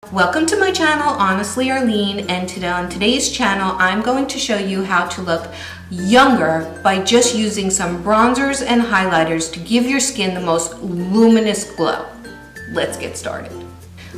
Welcome to my channel, Honestly Arlene, and today on today's channel I'm going to show you how to look younger by just using some bronzers and highlighters to give your skin the most luminous glow. Let's get started.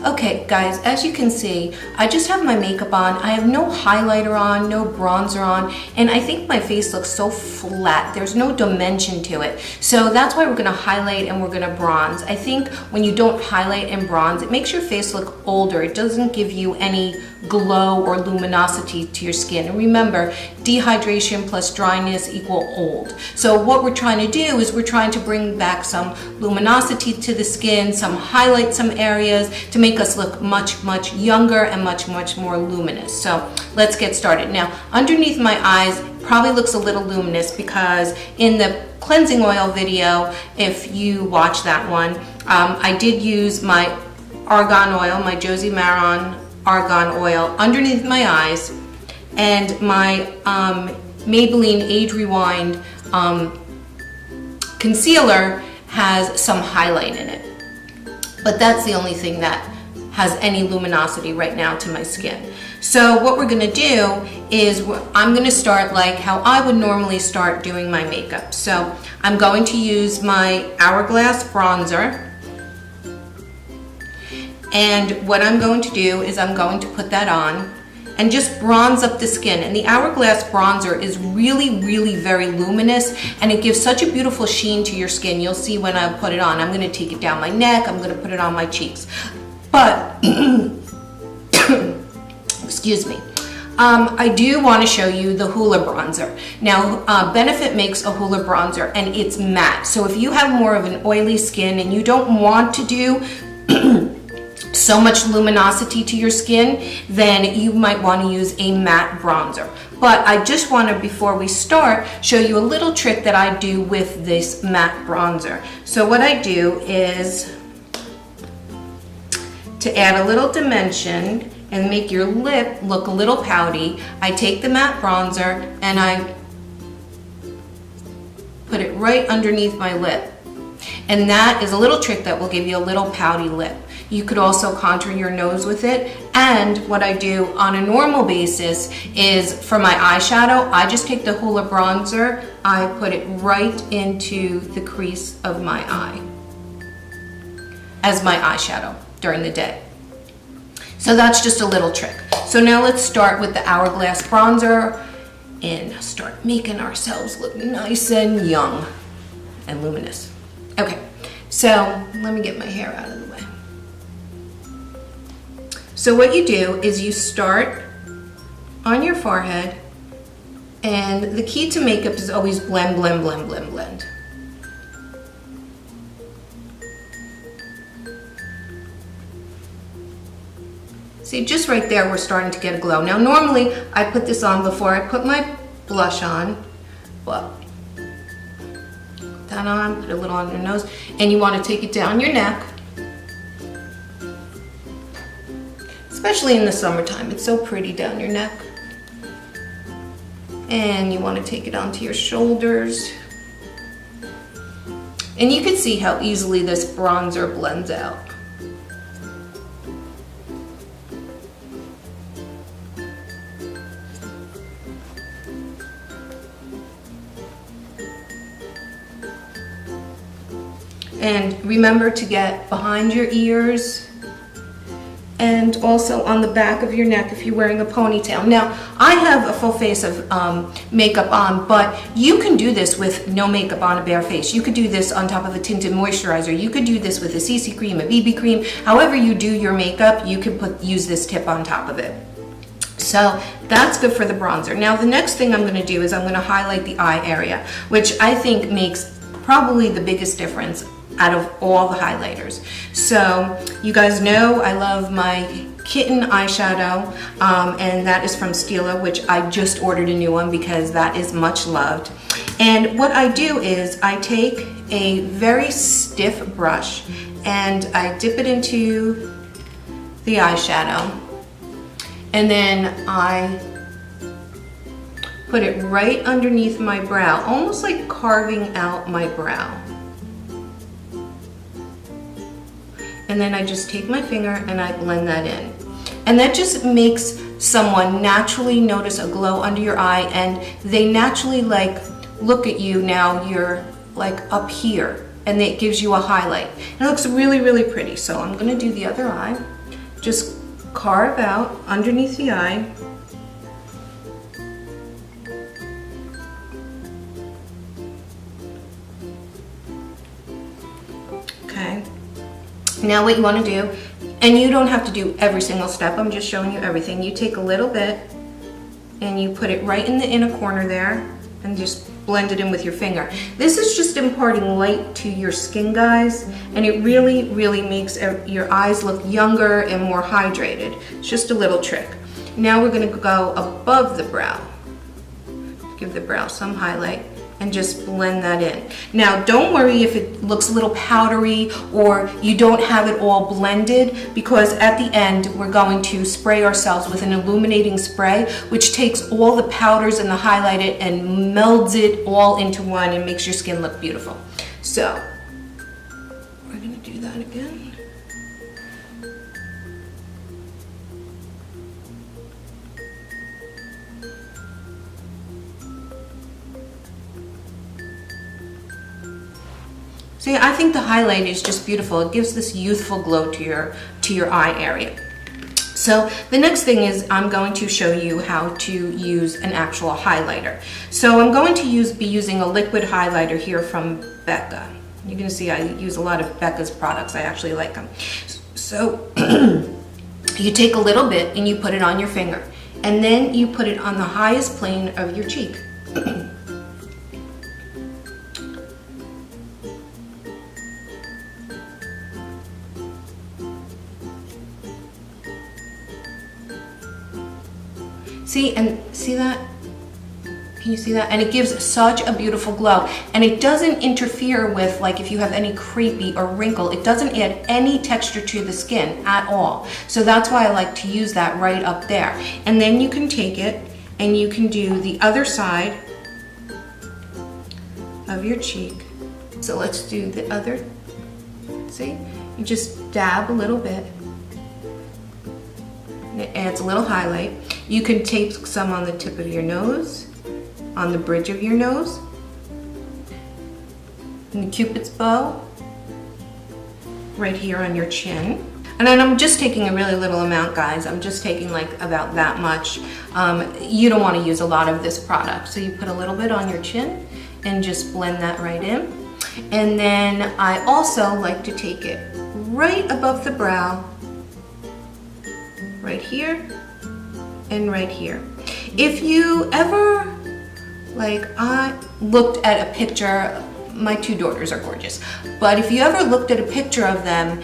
Okay guys, as you can see, I just have my makeup on. I have no highlighter on, no bronzer on, and I think my face looks so flat. There's no dimension to it. So that's why we're gonna highlight and we're gonna bronze. I think when you don't highlight and bronze, it makes your face look older. It doesn't give you any glow or luminosity to your skin. And remember, dehydration plus dryness equal old. So what we're trying to do is we're trying to bring back some luminosity to the skin, highlight some areas to make us look much younger and much more luminous. So let's get started. Now, underneath my eyes probably looks a little luminous because in the cleansing oil video, if you watch that one, I did use my Argan oil, my Josie Maran Argan oil underneath my eyes, and my Maybelline Age Rewind concealer has some highlight in it. But that's the only thing that has any luminosity right now to my skin. So what we're gonna do is I'm gonna start like how I would normally start doing my makeup. So I'm going to use my Hourglass bronzer. And what I'm going to do is I'm going to put that on and just bronze up the skin. And the Hourglass bronzer is really very luminous, and it gives such a beautiful sheen to your skin. You'll see when I put it on. I'm gonna take it down my neck, I'm gonna put it on my cheeks. But, excuse me. I do want to show you the Hoola bronzer. Now, Benefit makes a Hoola bronzer and it's matte. So if you have more of an oily skin and you don't want to do so much luminosity to your skin, then you might want to use a matte bronzer. But I just want to, before we start, show you a little trick that I do with this matte bronzer. So what I do is, to add a little dimension and make your lip look a little pouty, I take the matte bronzer and I put it right underneath my lip. And that is a little trick that will give you a little pouty lip. You could also contour your nose with it. And what I do on a normal basis is for my eyeshadow, I just take the Hoola bronzer, I put it right into the crease of my eye as my eyeshadow during the day. So that's just a little trick. So now let's start with the Hourglass bronzer and start making ourselves look nice and young and luminous. Okay, so let me get my hair out of the way. So what you do is you start on your forehead, and the key to makeup is always blend. See, just right there, we're starting to get a glow. Now, normally, I put this on before I put my blush on, but put that on, put a little on your nose, and you want to take it down your neck, especially in the summertime. It's so pretty down your neck. And you want to take it onto your shoulders. And you can see how easily this bronzer blends out. And remember to get behind your ears and also on the back of your neck if you're wearing a ponytail. Now, I have a full face of makeup on, but you can do this with no makeup on, a bare face. You could do this on top of a tinted moisturizer. You could do this with a CC cream, a BB cream. However you do your makeup, you can use this tip on top of it. So that's good for the bronzer. Now, the next thing I'm gonna do is I'm gonna highlight the eye area, which I think makes probably the biggest difference out of all the highlighters. So you guys know I love my Kitten eyeshadow, and that is from Stila, which I just ordered a new one because that is much loved. And what I do is I take a very stiff brush and I dip it into the eyeshadow, and then I put it right underneath my brow, almost like carving out my brow. And then I just take my finger and I blend that in. And that just makes someone naturally notice a glow under your eye, and they naturally like look at you. Now you're like up here, and it gives you a highlight. And it looks really, really pretty. So I'm gonna do the other eye. Just carve out underneath the eye. Okay. Now what you want to do, and you don't have to do every single step, I'm just showing you everything. You take a little bit and you put it right in the inner corner there and just blend it in with your finger. This is just imparting light to your skin, guys, and it really, really makes your eyes look younger and more hydrated. It's just a little trick. Now we're going to go above the brow. Give the brow some highlight and just blend that in. Now don't worry if it looks a little powdery or you don't have it all blended, because at the end we're going to spray ourselves with an illuminating spray, which takes all the powders and the highlighter and melds it all into one and makes your skin look beautiful. So we're gonna do that again. See, I think the highlight is just beautiful. It gives this youthful glow to your eye area. So the next thing is I'm going to show you how to use an actual highlighter. So I'm going to be using a liquid highlighter here from BECCA. You're going to see I use a lot of BECCA's products. I actually like them. So you take a little bit and you put it on your finger, and then you put it on the highest plane of your cheek. See, and see that? Can you see that? And it gives such a beautiful glow. And it doesn't interfere with, like, if you have any crepey or wrinkle, it doesn't add any texture to the skin at all. So that's why I like to use that right up there. And then you can take it and you can do the other side of your cheek. So let's do the other, see? You just dab a little bit. It adds a little highlight. You can take some on the tip of your nose, on the bridge of your nose, and the Cupid's bow, right here on your chin. And then I'm just taking a really little amount, guys. I'm just taking like about that much. You don't want to use a lot of this product. So you put a little bit on your chin and just blend that right in. And then I also like to take it right above the brow, right here and right here. If you ever, like, I looked at a picture, my two daughters are gorgeous, but if you ever looked at a picture of them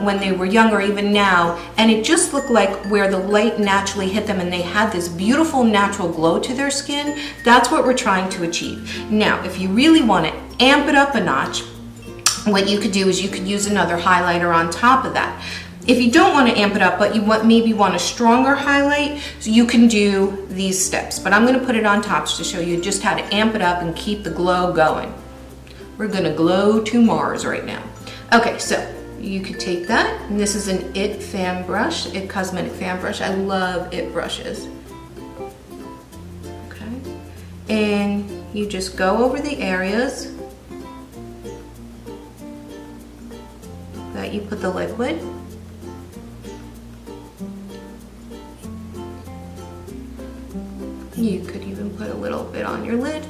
when they were younger, even now, and it just looked like where the light naturally hit them and they had this beautiful natural glow to their skin, that's what we're trying to achieve. Now, if you really want to amp it up a notch, what you could do is you could use another highlighter on top of that. If you don't want to amp it up, but you maybe want a stronger highlight, so you can do these steps. But I'm going to put it on top to show you just how to amp it up and keep the glow going. We're going to glow to Mars right now. Okay, so you could take that, and this is an IT fan brush, IT cosmetic fan brush. I love IT brushes. Okay, and you just go over the areas that you put the liquid. You could even put a little bit on your lid.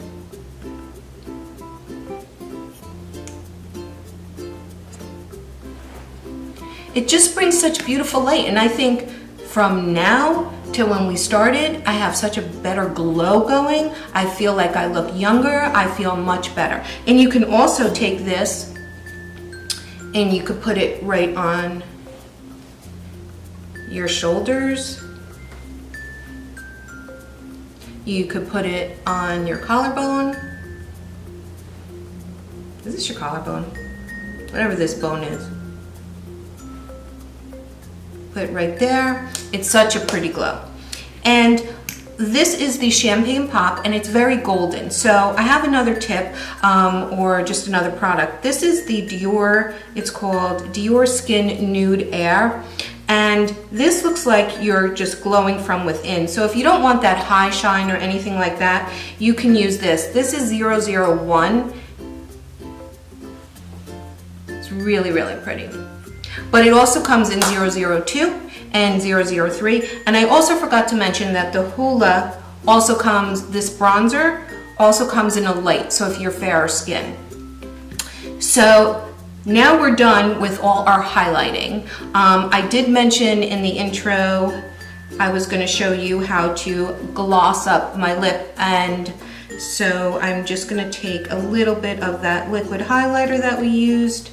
It just brings such beautiful light, and I think from now till when we started, I have such a better glow going. I feel like I look younger, I feel much better. And you can also take this and you could put it right on your shoulders. You could put it on your collarbone. Is this your collarbone? Whatever this bone is. Put it right there. It's such a pretty glow. And this is the Champagne Pop, and it's very golden. So I have another tip, or just another product. This is the Dior, it's called Dior Skin Nude Air. And this looks like you're just glowing from within. So if you don't want that high shine or anything like that, you can use this. This is 001. It's really, really pretty. But it also comes in 002 and 003. And I also forgot to mention that the Hoola also comes, this bronzer also comes in a light, so if you're fairer skin. So now we're done with all our highlighting. I did mention in the intro I was going to show you how to gloss up my lip, and so I'm just going to take a little bit of that liquid highlighter that we used.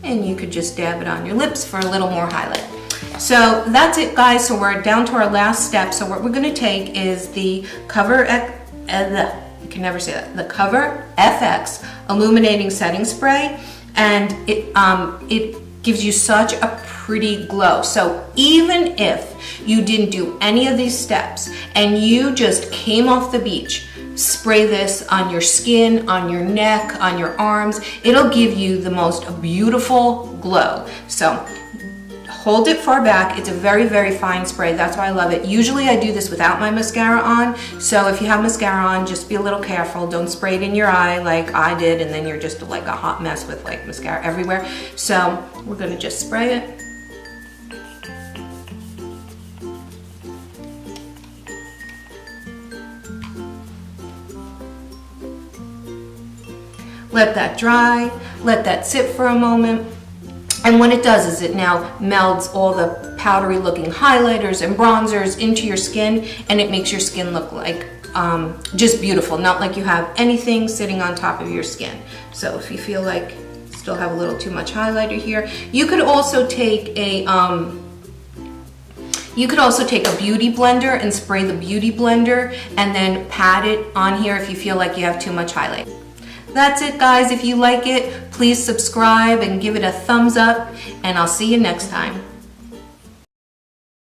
And you could just dab it on your lips for a little more highlight. So that's it, guys. So we're down to our last step. So what we're going to take is the Cover the Cover FX Illuminating Setting Spray, and it gives you such a pretty glow. So even if you didn't do any of these steps and you just came off the beach, spray this on your skin, on your neck, on your arms. It'll give you the most beautiful glow. So hold it far back. It's a very, very fine spray. That's why I love it. Usually I do this without my mascara on. So if you have mascara on, just be a little careful. Don't spray it in your eye like I did, and then you're just like a hot mess with like mascara everywhere. So we're gonna just spray it. Let that dry, let that sit for a moment. And what it does is it now melds all the powdery looking highlighters and bronzers into your skin, and it makes your skin look like just beautiful, not like you have anything sitting on top of your skin. So if you feel like you still have a little too much highlighter here, you could also take a beauty blender and spray the beauty blender and then pat it on here if you feel like you have too much highlight. That's it, guys. If you like it, please subscribe and give it a thumbs up, and I'll see you next time.